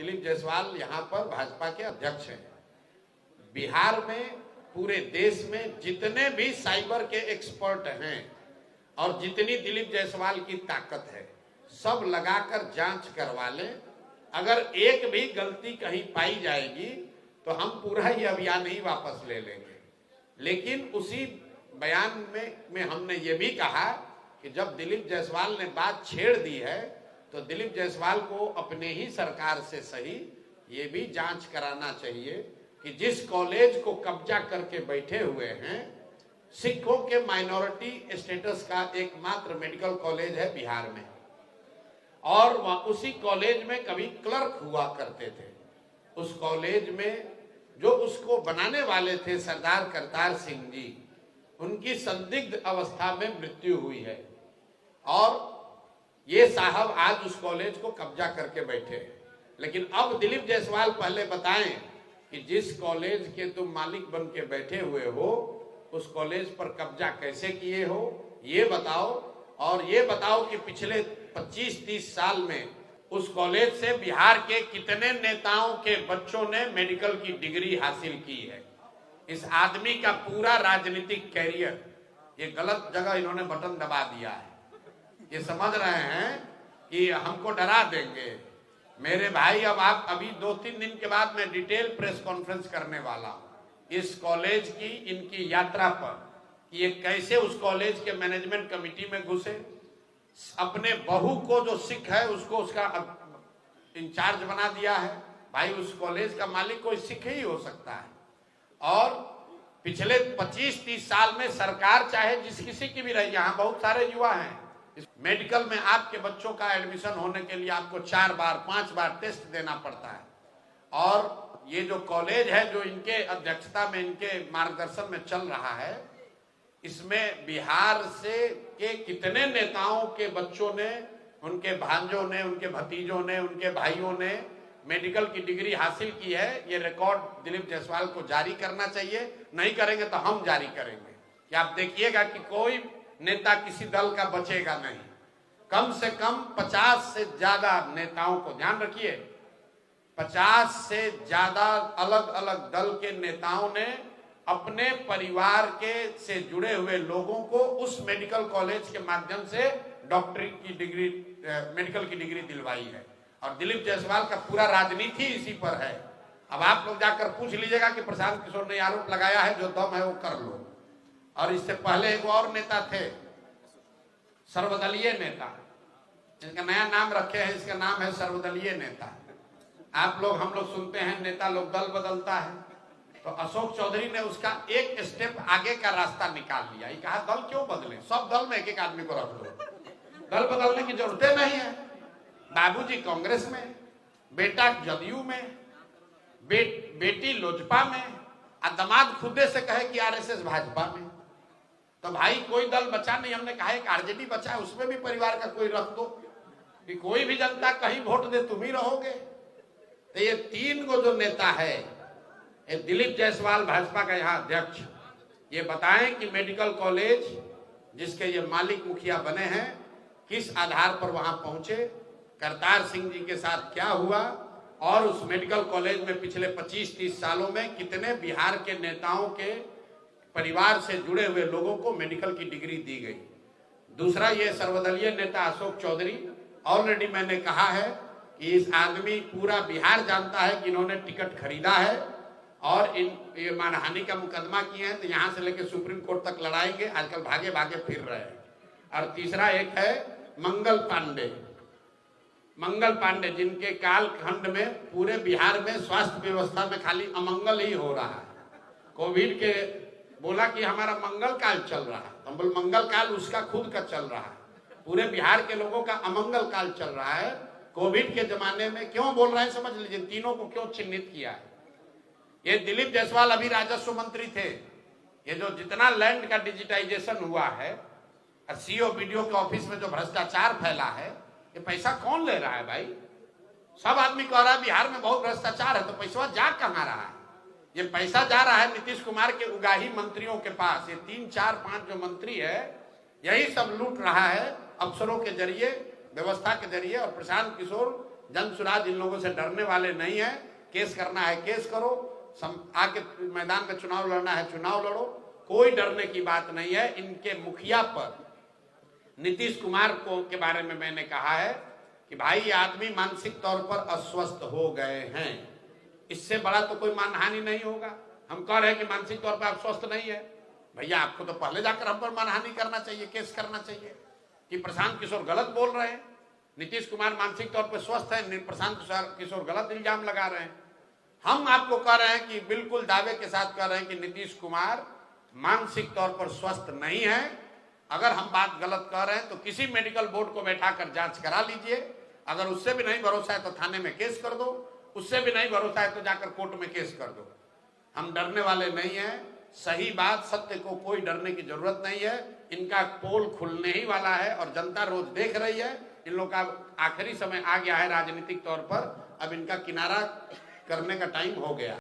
दिलीप जायसवाल यहाँ पर भाजपा के अध्यक्ष हैं। बिहार में पूरे देश में जितने भी साइबर के एक्सपर्ट हैं और जितनी दिलीप जायसवाल की ताकत है, सब लगाकर जांच करवा लें। अगर एक भी गलती कहीं पाई जाएगी तो हम पूरा ही अभियान ही वापस ले लेंगे। लेकिन उसी बयान में हमने ये भी कहा कि जब दिलीप जायसवाल ने बात छेड़ दी है तो दिलीप जायसवाल को अपने ही सरकार से सही ये भी जांच कराना चाहिए कि जिस कॉलेज को कब्जा करके बैठे हुए हैं, सिखों के माइनॉरिटी स्टेटस का एकमात्र मेडिकल कॉलेज है बिहार में, और वह उसी कॉलेज में कभी क्लर्क हुआ करते थे। उस कॉलेज में जो उसको बनाने वाले थे सरदार करतार सिंह जी, उनकी संदिग्ध अवस्था में मृत्यु हुई है और ये साहब आज उस कॉलेज को कब्जा करके बैठे हैं। लेकिन अब दिलीप जायसवाल पहले बताएं कि जिस कॉलेज के तुम मालिक बन के बैठे हुए हो उस कॉलेज पर कब्जा कैसे किए हो, ये बताओ। और ये बताओ कि पिछले 25-30 साल में उस कॉलेज से बिहार के कितने नेताओं के बच्चों ने मेडिकल की डिग्री हासिल की है। इस आदमी का पूरा राजनीतिक कैरियर, ये गलत जगह इन्होंने बटन दबा दिया है। ये समझ रहे हैं कि हमको डरा देंगे। मेरे भाई, अब आप अभी 2-3 दिन के बाद मैं डिटेल प्रेस कॉन्फ्रेंस करने वाला हूं इस कॉलेज की, इनकी यात्रा पर, कि ये कैसे उस कॉलेज के मैनेजमेंट कमेटी में घुसे, अपने बहू को जो सिख है उसको उसका इंचार्ज बना दिया है। भाई, उस कॉलेज का मालिक कोई सिख ही हो सकता है। और पिछले 25-30 साल में सरकार चाहे जिस किसी की भी रही, यहाँ बहुत सारे युवा हैं, मेडिकल में आपके बच्चों का एडमिशन होने के लिए आपको 4 बार 5 बार टेस्ट देना पड़ता है। और ये जो कॉलेज है जो इनके अध्यक्षता में, इनके मार्गदर्शन में चल रहा है, इसमें बिहार से के कितने नेताओं के बच्चों ने, उनके भांजों ने, उनके भतीजों ने, उनके भाइयों ने मेडिकल की डिग्री हासिल की है। ये रिकॉर्ड दिलीप जायसवाल को जारी करना चाहिए। नहीं करेंगे तो हम जारी करेंगे कि आप देखिएगा कि कोई नेता किसी दल का बचेगा नहीं। कम से कम 50 से ज्यादा नेताओं को, ध्यान रखिए, 50 से ज्यादा अलग अलग दल के नेताओं ने अपने परिवार के से जुड़े हुए लोगों को उस मेडिकल कॉलेज के माध्यम से डॉक्टरी की डिग्री, मेडिकल की डिग्री दिलवाई है। और दिलीप जायसवाल का पूरा राजनीति इसी पर है। अब आप लोग जाकर पूछ लीजिएगा कि प्रशांत किशोर ने आरोप लगाया है, जो दम है वो कर लो। और इससे पहले एक और नेता थे, सर्वदलीय नेता, जिनका नया नाम रखे हैं, इसका नाम है सर्वदलीय नेता। आप लोग, हम लोग सुनते हैं नेता लोग दल बदलता है, तो अशोक चौधरी ने उसका एक स्टेप आगे का रास्ता निकाल लिया। ये कहा दल क्यों बदले, सब दल में एक एक आदमी को रख दो, दल बदलने की जरूरत नहीं है। बाबूजी कांग्रेस में, बेटा जदयू में, बेटी लोजपा में, और दामाद खुदे से कहे कि आरएसएस भाजपा में। तो भाई कोई दल बचा नहीं। हमने कहा एक आरजेडी बचा है, उसमें भी परिवार का कोई रख दो कि कोई भी जनता कहीं वोट दे तुम ही रहोगे। तो ये 3 गो जो नेता है, ये दिलीप जायसवाल भाजपा का यहाँ अध्यक्ष, ये बताएं कि मेडिकल कॉलेज जिसके ये मालिक मुखिया बने हैं, किस आधार पर वहां पहुंचे, करतार सिंह जी के साथ क्या हुआ, और उस मेडिकल कॉलेज में पिछले 25-30 सालों में कितने बिहार के नेताओं के परिवार से जुड़े हुए लोगों को मेडिकल की डिग्री दी गई। दूसरा, ये सर्वदलीय नेता अशोक चौधरी, ऑलरेडी मैंने कहा है कि इस आदमी, पूरा बिहार जानता है कि इन्होंने टिकट खरीदा है और ये मानहानि का मुकदमा किए हैं, तो यहाँ से लेकर सुप्रीम कोर्ट तक लड़ाएंगे। आजकल भागे भागे फिर रहे हैं। और तीसरा एक है मंगल पांडे, जिनके कालखंड में पूरे बिहार में स्वास्थ्य व्यवस्था में खाली अमंगल ही हो रहा है। कोविड के बोला कि हमारा मंगल काल चल रहा है, तो बोल मंगल काल उसका खुद का चल रहा है। पूरे बिहार के लोगों का अमंगल काल चल रहा है। कोविड के जमाने में क्यों बोल रहे हैं समझ लीजिए, तीनों को क्यों चिन्हित किया है। ये दिलीप जायसवाल अभी राजस्व मंत्री थे। ये जो जितना लैंड का डिजिटाइजेशन हुआ है, सीओ बीडीओ के ऑफिस में जो भ्रष्टाचार फैला है, ये पैसा कौन ले रहा है भाई? सब आदमी कह रहा है बिहार में बहुत भ्रष्टाचार है, तो पैसा जा कहाँ रहा है? ये पैसा जा रहा है नीतीश कुमार के उगाही मंत्रियों के पास। ये 3, 4, 5 जो मंत्री है, यही सब लूट रहा है अफसरों के जरिए, व्यवस्था के जरिए। और प्रशांत किशोर जन सुराज इन लोगों से डरने वाले नहीं है। केस करना है केस करो, आके मैदान में चुनाव लड़ना है चुनाव लड़ो, कोई डरने की बात नहीं है। इनके मुखिया पर नीतीश कुमार को के बारे में मैंने कहा है कि भाई ये आदमी मानसिक तौर पर अस्वस्थ हो गए हैं, इससे बड़ा तो कोई मानहानि नहीं होगा। हम कह रहे हैं कि मानसिक तौर पर आप स्वस्थ नहीं है, भैया आपको तो पहले जाकर हम पर मानहानि करना चाहिए, केस करना चाहिए कि प्रशांत किशोर गलत बोल रहे हैं, नीतीश कुमार मानसिक तौर पर स्वस्थ है, प्रशांत किशोर गलत इल्जाम लगा रहे हैं। हम आपको कह रहे हैं कि बिल्कुल दावे के साथ कह रहे हैं कि नीतीश कुमार मानसिक तौर पर स्वस्थ नहीं है। अगर हम बात गलत कह रहे हैं तो किसी मेडिकल बोर्ड को बैठाकर जांच करा लीजिए, अगर उससे भी नहीं भरोसा है तो थाने में केस कर दो, उससे भी नहीं भरोसा है तो जाकर कोर्ट में केस कर दो। हम डरने वाले नहीं हैं, सही बात सत्य को कोई डरने की जरूरत नहीं है। इनका पोल खुलने ही वाला है और जनता रोज देख रही है। इन लोग का आखिरी समय आ गया है राजनीतिक तौर पर, अब इनका किनारा करने का टाइम हो गया।